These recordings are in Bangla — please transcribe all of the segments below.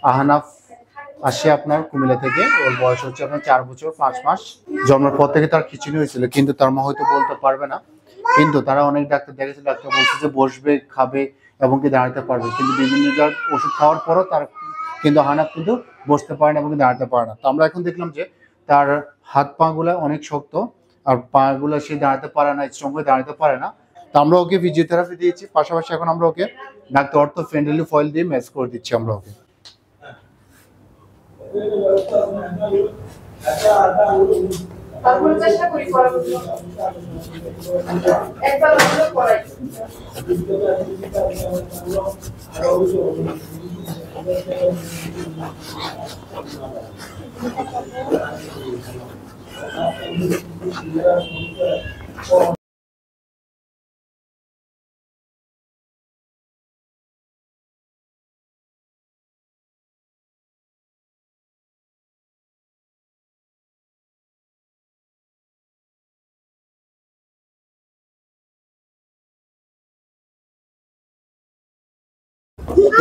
আহনাফ আসে আপনার কুমিল্লা থেকে। ওর বয়স হচ্ছে আপনার 4 বছর 5 মাস। জন্মের পর থেকে তার খিচুনি হয়েছিল, কিন্তু তার মা হয়তো বলতে পারবে না। কিন্তু তারা অনেক ডাক্তার দেখেছে, ডাক্তার বলছে যে বসবে, খাবে এবং কি দাঁড়াতে পারবে, কিন্তু বিভিন্ন ওষুধ খাওয়ার পরও তার কিন্তু আহনাফ কিন্তু বসতে পারে না এবং দাঁড়াতে পারে না। তো আমরা এখন দেখলাম যে তার হাত পা গুলা অনেক শক্ত, আর পা গুলা সে দাঁড়াতে পারে না, স্ট্রং হয়ে দাঁড়াতে পারে না। তো আমরা ওকে ফিজিওথেরাপি দিয়েছি, পাশাপাশি এখন আমরা ওকে ডাক্তার অর্থো ফ্রেন্ডলি ফয়েল দিয়ে ম্যাচ করে দিচ্ছি আমরা ওকে। চেষ্টা করি একবার পড়াই।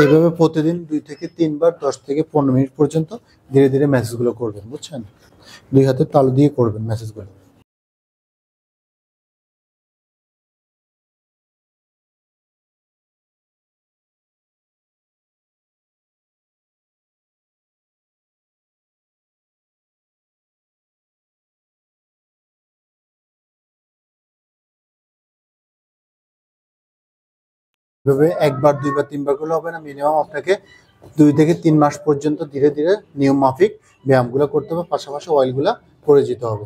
এইভাবে প্রতিদিন 2 থেকে 3 বার 10 থেকে 15 মিনিট পর্যন্ত ধীরে ধীরে ম্যাসেজগুলো করবেন, বুঝছেন? 2 হাতের তালু দিয়ে করবেন ম্যাসেজগুলো। এভাবে 1 বার 2 বার 3 বার করলে হবে না, মিনিমাম আপনাকে 2 থেকে 3 মাস পর্যন্ত ধীরে ধীরে নিয়ম মাফিক ব্যায়ামগুলো করতে হবে, পাশাপাশি অয়েলগুলা করে যেতে হবে।